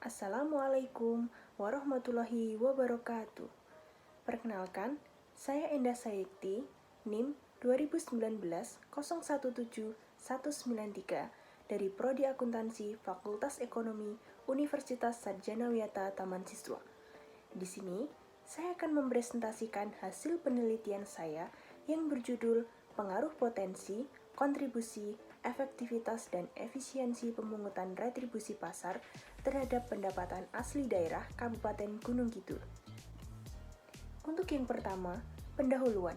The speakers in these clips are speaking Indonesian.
Assalamualaikum warahmatullahi wabarakatuh. Perkenalkan, saya Endah Sayekti, NIM 2019-017193 dari Prodi Akuntansi Fakultas Ekonomi Universitas Sarjana Wiyata Taman Siswa. Di sini, saya akan mempresentasikan hasil penelitian saya yang berjudul Pengaruh Potensi, Kontribusi, Efektivitas, dan Efisiensi Pemungutan Retribusi Pasar terhadap pendapatan asli daerah Kabupaten Gunung Kidul. Untuk yang pertama, pendahuluan.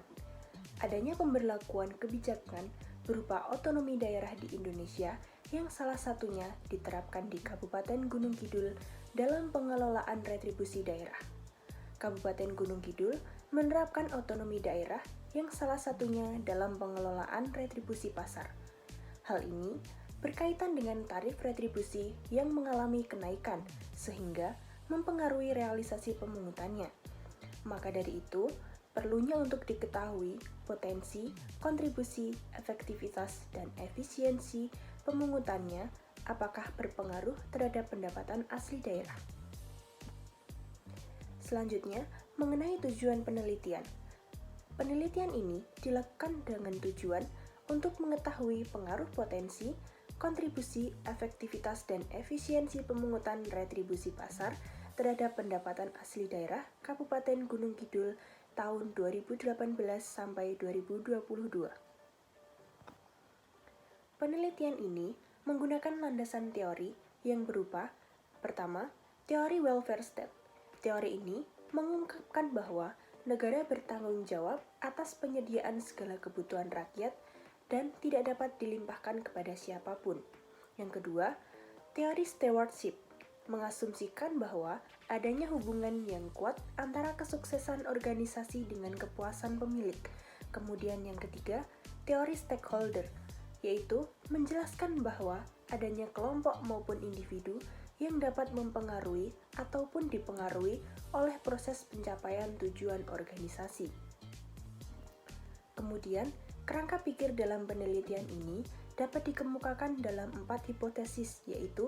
Adanya pemberlakuan kebijakan berupa otonomi daerah di Indonesia yang salah satunya diterapkan di Kabupaten Gunung Kidul dalam pengelolaan retribusi daerah. Kabupaten Gunung Kidul menerapkan otonomi daerah yang salah satunya dalam pengelolaan retribusi pasar. Hal ini berkaitan dengan tarif retribusi yang mengalami kenaikan sehingga mempengaruhi realisasi pemungutannya. Maka dari itu, perlunya untuk diketahui potensi, kontribusi, efektivitas, dan efisiensi pemungutannya apakah berpengaruh terhadap pendapatan asli daerah. Selanjutnya, mengenai tujuan penelitian. Penelitian ini dilakukan dengan tujuan untuk mengetahui pengaruh potensi, kontribusi, efektivitas, dan efisiensi pemungutan retribusi pasar terhadap pendapatan asli daerah Kabupaten Gunung Kidul tahun 2018 sampai 2022. Penelitian ini menggunakan landasan teori yang berupa: pertama, teori welfare state. Teori ini mengungkapkan bahwa negara bertanggung jawab atas penyediaan segala kebutuhan rakyat dan tidak dapat dilimpahkan kepada siapapun. Yang kedua, teori stewardship mengasumsikan bahwa adanya hubungan yang kuat antara kesuksesan organisasi dengan kepuasan pemilik. Kemudian yang ketiga, teori stakeholder, yaitu menjelaskan bahwa adanya kelompok maupun individu yang dapat mempengaruhi ataupun dipengaruhi oleh proses pencapaian tujuan organisasi. Kemudian, kerangka pikir dalam penelitian ini dapat dikemukakan dalam 4 hipotesis, yaitu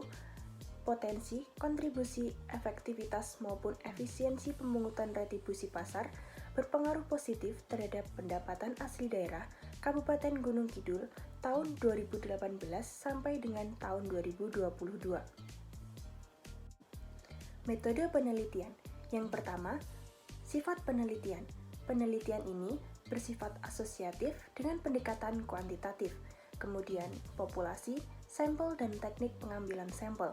potensi, kontribusi, efektivitas, maupun efisiensi pemungutan retribusi pasar berpengaruh positif terhadap pendapatan asli daerah Kabupaten Gunung Kidul tahun 2018 sampai dengan tahun 2022. Metode penelitian. Yang pertama, sifat penelitian. Penelitian ini bersifat asosiatif dengan pendekatan kuantitatif. Kemudian, populasi, sampel, dan teknik pengambilan sampel.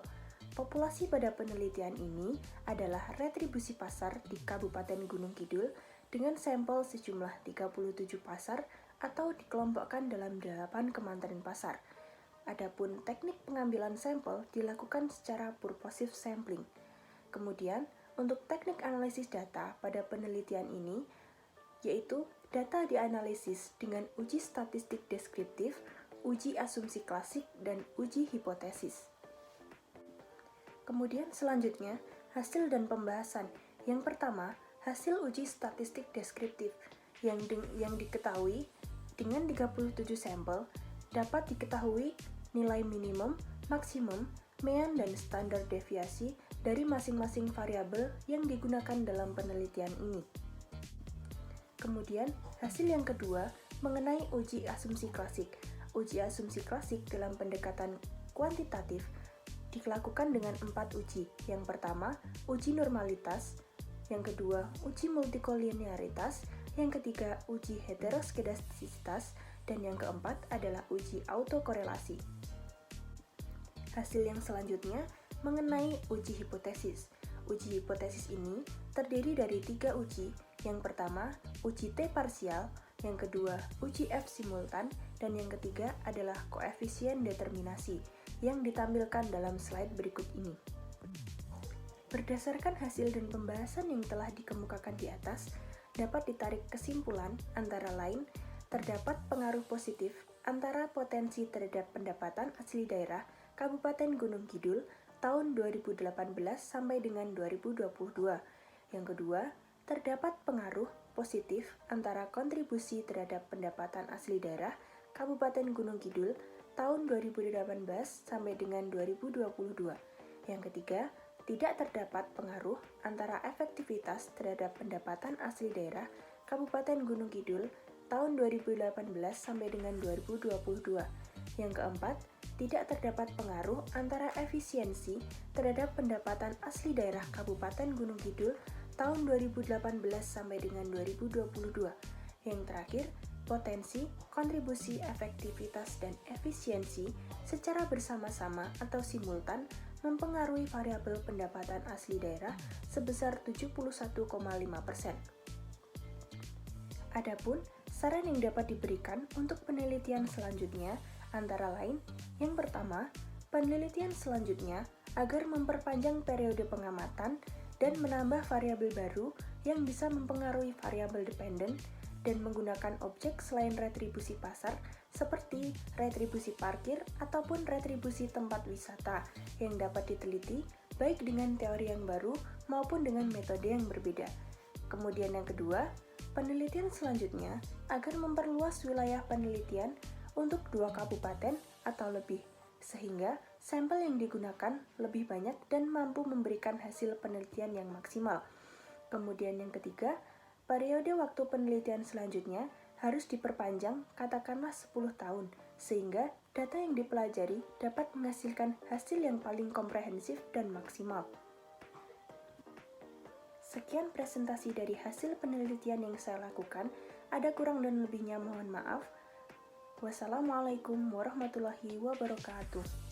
Populasi pada penelitian ini adalah retribusi pasar di Kabupaten Gunung Kidul dengan sampel sejumlah 37 pasar atau dikelompokkan dalam 8 kemantenan pasar. Adapun teknik pengambilan sampel dilakukan secara purposive sampling. Kemudian, untuk teknik analisis data pada penelitian ini, yaitu data dianalisis dengan uji statistik deskriptif, uji asumsi klasik, dan uji hipotesis. Kemudian selanjutnya, hasil dan pembahasan. Yang pertama, hasil uji statistik deskriptif yang diketahui dengan 37 sampel dapat diketahui nilai minimum, maksimum, mean, dan standar deviasi dari masing-masing variabel yang digunakan dalam penelitian ini. Kemudian, hasil yang kedua mengenai uji asumsi klasik. Uji asumsi klasik dalam pendekatan kuantitatif dilakukan dengan 4 uji. Yang pertama, uji normalitas. Yang kedua, uji multikolinearitas. Yang ketiga, uji heteroskedastisitas. Dan yang keempat adalah uji autokorelasi. Hasil yang selanjutnya mengenai uji hipotesis. Uji hipotesis ini terdiri dari 3 uji. Yang pertama, uji T parsial, yang kedua, uji F simultan, dan yang ketiga adalah koefisien determinasi yang ditampilkan dalam slide berikut ini. Berdasarkan hasil dan pembahasan yang telah dikemukakan di atas, dapat ditarik kesimpulan antara lain terdapat pengaruh positif antara potensi terhadap pendapatan asli daerah Kabupaten Gunung Kidul tahun 2018 sampai dengan 2022. Yang kedua, terdapat pengaruh positif antara kontribusi terhadap pendapatan asli daerah Kabupaten Gunung Kidul tahun 2018 sampai dengan 2022. Yang ketiga, tidak terdapat pengaruh antara efektivitas terhadap pendapatan asli daerah Kabupaten Gunung Kidul tahun 2018 sampai dengan 2022. Yang keempat, tidak terdapat pengaruh antara efisiensi terhadap pendapatan asli daerah Kabupaten Gunung Kidul tahun 2018 sampai dengan 2022. Yang terakhir, potensi, kontribusi, efektivitas, dan efisiensi secara bersama-sama atau simultan mempengaruhi variabel pendapatan asli daerah sebesar 71,5%. Adapun saran yang dapat diberikan untuk penelitian selanjutnya antara lain, yang pertama, penelitian selanjutnya agar memperpanjang periode pengamatan dan menambah variabel baru yang bisa mempengaruhi variabel dependen dan menggunakan objek selain retribusi pasar seperti retribusi parkir ataupun retribusi tempat wisata yang dapat diteliti baik dengan teori yang baru maupun dengan metode yang berbeda. Kemudian yang kedua, penelitian selanjutnya agar memperluas wilayah penelitian untuk 2 kabupaten atau lebih, sehingga sampel yang digunakan lebih banyak dan mampu memberikan hasil penelitian yang maksimal. Kemudian yang ketiga, periode waktu penelitian selanjutnya harus diperpanjang katakanlah 10 tahun, sehingga data yang dipelajari dapat menghasilkan hasil yang paling komprehensif dan maksimal. Sekian presentasi dari hasil penelitian yang saya lakukan. Ada kurang dan lebihnya mohon maaf. Wassalamualaikum warahmatullahi wabarakatuh.